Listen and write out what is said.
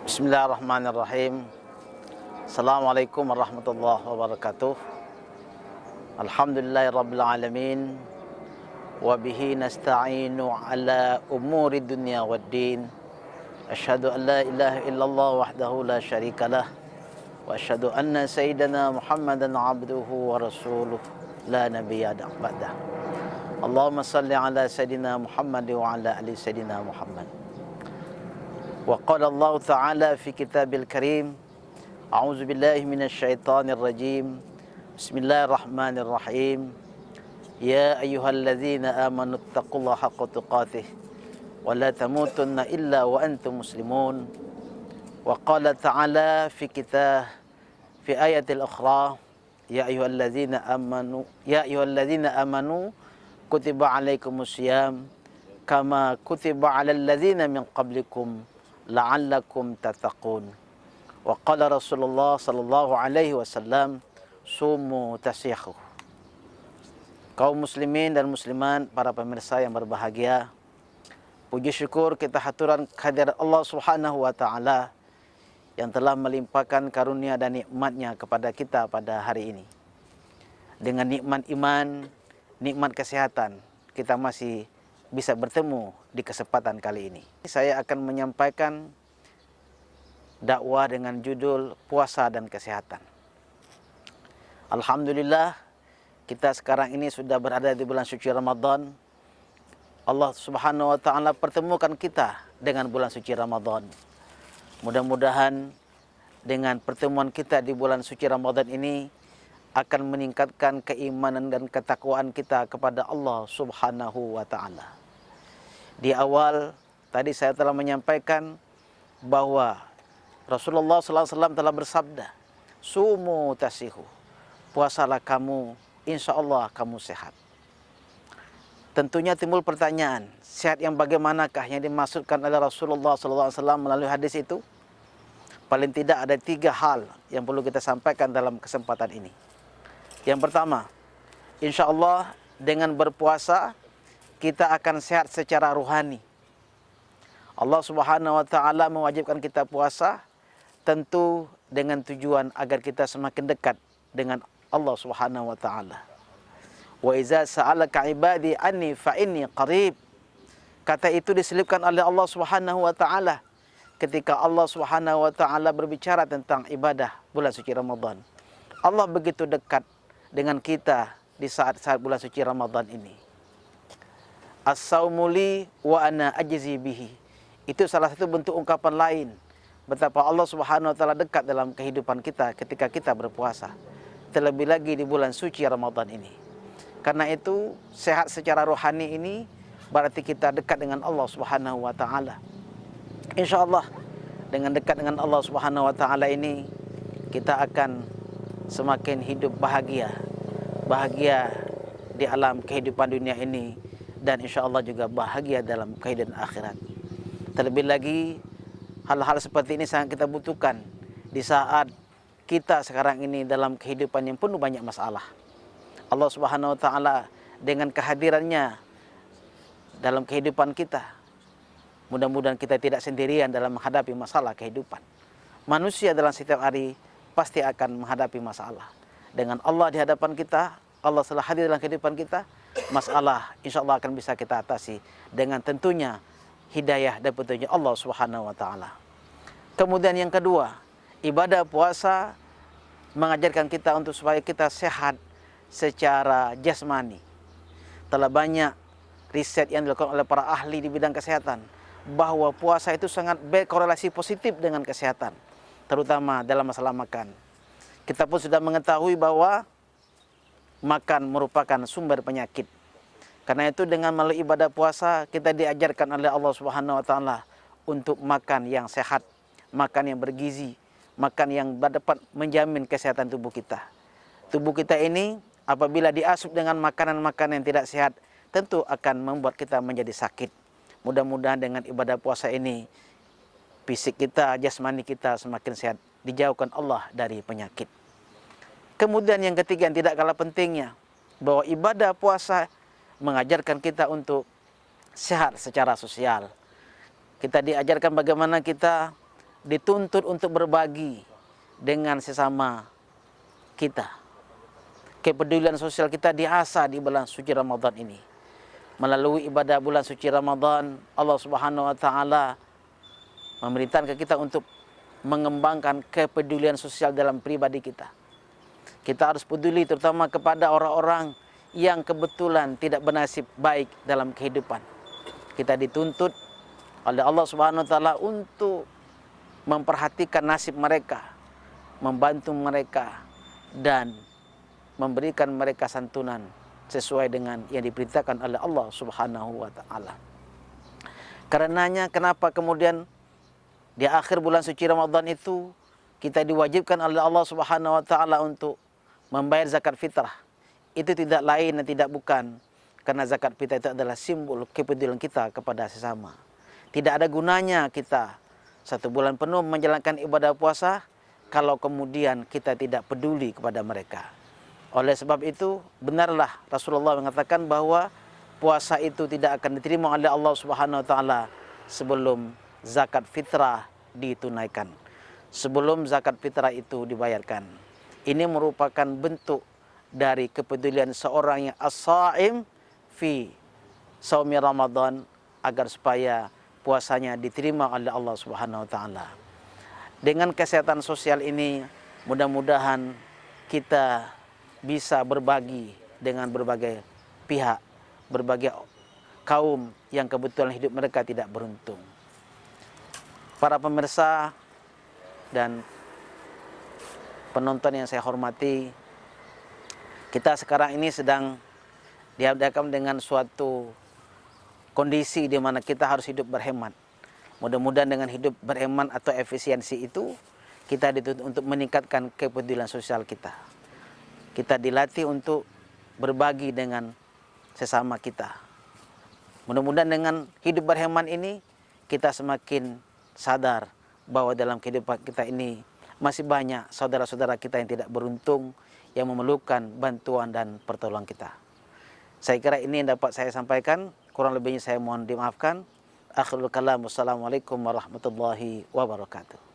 Bismillahirrahmanirrahim. Assalamualaikum warahmatullahi wabarakatuh. Alhamdulillahirabbil alamin. Wa bihi nasta'inu ala umuri dunya waddin. Asyhadu an la ilaha illallah wahdahu la syarikalah wa asyhadu anna sayyidana Muhammadan abduhu wa rasuluh la nabiyya ba'dah. Allahumma salli ala sayyidina Muhammad wa ala ali sayyidina Muhammad. Wa qala Allah Ta'ala fi kitabil karim, a'udzu billahi minasyaitonir rajim. Bismillahirrahmanirrahim. Ya ayyuhalladzina amanu taqullaha haqqa tuqatih wa la tamutunna illa wa antum muslimun. Wa qala Ta'ala fi ayatil ukhra, ya ayyuhalladzina amanu kutiba alaikumusiyam kama kutiba alal ladzina min qablikum la'allakum tattaqun. Wa qala Rasulullah sallallahu alaihi wasallam, sumu tasyihu. Kaum muslimin dan muslimat, para pemirsa yang berbahagia, puji syukur kita haturan kehadirat Allah Subhanahu wa taala yang telah melimpahkan karunia dan nikmatnya kepada kita pada hari ini. Dengan nikmat iman, nikmat kesehatan, kita masih bisa bertemu di kesempatan kali ini. Saya akan menyampaikan dakwah dengan judul puasa dan kesehatan. Alhamdulillah, kita sekarang ini sudah berada di bulan suci Ramadan. Allah Subhanahu wa taala pertemukan kita dengan bulan suci Ramadan. Mudah-mudahan dengan pertemuan kita di bulan suci Ramadan ini akan meningkatkan keimanan dan ketakwaan kita kepada Allah Subhanahu wa taala. Di awal tadi saya telah menyampaikan bahwa Rasulullah SAW telah bersabda, sumu tasihu, puasalah kamu, insya Allah kamu sehat. Tentunya timbul pertanyaan, sehat yang bagaimanakah yang dimaksudkan oleh Rasulullah SAW melalui hadis itu? Paling tidak ada 3 hal yang perlu kita sampaikan dalam kesempatan ini. Yang pertama, insya Allah dengan berpuasa kita akan sehat secara ruhani. Allah Subhanahu wa taala mewajibkan kita puasa tentu dengan tujuan agar kita semakin dekat dengan Allah Subhanahu wa taala. Wa iza sa'alaka ibadi anni fa inni qarib. Kata itu diselipkan oleh Allah Subhanahu wa taala ketika Allah Subhanahu wa taala berbicara tentang ibadah bulan suci Ramadan. Allah begitu dekat dengan kita di saat-saat bulan suci Ramadan ini. As-saumuli wa ana ajzi bihi. Itu salah satu bentuk ungkapan lain betapa Allah Subhanahu wa taala dekat dalam kehidupan kita ketika kita berpuasa. Terlebih lagi di bulan suci Ramadan ini. Karena itu, sehat secara rohani ini berarti kita dekat dengan Allah Subhanahu wa taala. Insyaallah dengan dekat dengan Allah Subhanahu wa taala ini kita akan semakin hidup bahagia. Bahagia di alam kehidupan dunia ini dan insya Allah juga bahagia dalam kehidupan akhirat. Terlebih lagi, hal-hal seperti ini sangat kita butuhkan di saat kita sekarang ini dalam kehidupan yang penuh banyak masalah. Allah Subhanahu wa taala dengan kehadirannya dalam kehidupan kita, mudah-mudahan kita tidak sendirian dalam menghadapi masalah kehidupan. Manusia dalam setiap hari pasti akan menghadapi masalah. Dengan Allah di hadapan kita, Allah telah hadir dalam kehidupan kita, masalah insya Allah akan bisa kita atasi dengan tentunya hidayah dan petunjuk Allah Subhanahu wa taala. Kemudian yang kedua, ibadah puasa mengajarkan kita untuk supaya kita sehat secara jasmani. Telah banyak riset yang dilakukan oleh para ahli di bidang kesehatan bahwa puasa itu sangat berkorelasi positif dengan kesehatan, terutama dalam masalah makan. Kita pun sudah mengetahui bahwa makan merupakan sumber penyakit. Karena itu dengan melalui ibadah puasa kita diajarkan oleh Allah Subhanahu wa taala untuk makan yang sehat, makan yang bergizi, makan yang dapat menjamin kesehatan tubuh kita. Tubuh kita ini apabila diasup dengan makanan-makanan yang tidak sehat, tentu akan membuat kita menjadi sakit. Mudah-mudahan dengan ibadah puasa ini fisik kita, jasmani kita semakin sehat, dijauhkan Allah dari penyakit. Kemudian yang ketiga yang tidak kalah pentingnya, bahwa ibadah puasa mengajarkan kita untuk sehat secara sosial. Kita diajarkan bagaimana kita dituntut untuk berbagi dengan sesama kita. Kepedulian sosial kita diasah di bulan suci Ramadan ini. Melalui ibadah bulan suci Ramadan, Allah Subhanahu wa taala memerintahkan kita untuk mengembangkan kepedulian sosial dalam pribadi kita. Kita harus peduli terutama kepada orang-orang yang kebetulan tidak bernasib baik dalam kehidupan. Kita dituntut oleh Allah Subhanahu wa taala untuk memperhatikan nasib mereka, membantu mereka, dan memberikan mereka santunan sesuai dengan yang diperintahkan oleh Allah Subhanahu wa taala. Karenanya kenapa kemudian di akhir bulan suci Ramadan itu kita diwajibkan oleh Allah Subhanahu wa taala untuk membayar zakat fitrah. Itu tidak lain dan tidak bukan karena zakat fitrah itu adalah simbol kepedulian kita kepada sesama. Tidak ada gunanya kita 1 bulan penuh menjalankan ibadah puasa kalau kemudian kita tidak peduli kepada mereka. Oleh sebab itu, benarlah Rasulullah mengatakan bahwa puasa itu tidak akan diterima oleh Allah Subhanahu wa taala sebelum zakat fitrah ditunaikan. Sebelum zakat fitrah itu dibayarkan. Ini merupakan bentuk dari kepedulian seorang yang as-shaim fi shaumi Ramadan agar supaya puasanya diterima oleh Allah Subhanahu wa taala. Dengan kesehatan sosial ini, mudah-mudahan kita bisa berbagi dengan berbagai pihak, berbagai kaum yang kebetulan hidup mereka tidak beruntung. Para pemirsa dan penonton yang saya hormati, kita sekarang ini sedang dihadapkan dengan suatu kondisi di mana kita harus hidup berhemat. Mudah-mudahan dengan hidup berhemat atau efisiensi itu, kita dituntut untuk meningkatkan kepedulian sosial kita. Kita dilatih untuk berbagi dengan sesama kita. Mudah-mudahan dengan hidup berhemat ini, kita semakin sadar bahwa dalam kehidupan kita ini masih banyak saudara-saudara kita yang tidak beruntung, yang memerlukan bantuan dan pertolongan kita. Saya kira ini yang dapat saya sampaikan. Kurang lebihnya saya mohon dimaafkan. Akhirul kalam. Wassalamualaikum warahmatullahi wabarakatuh.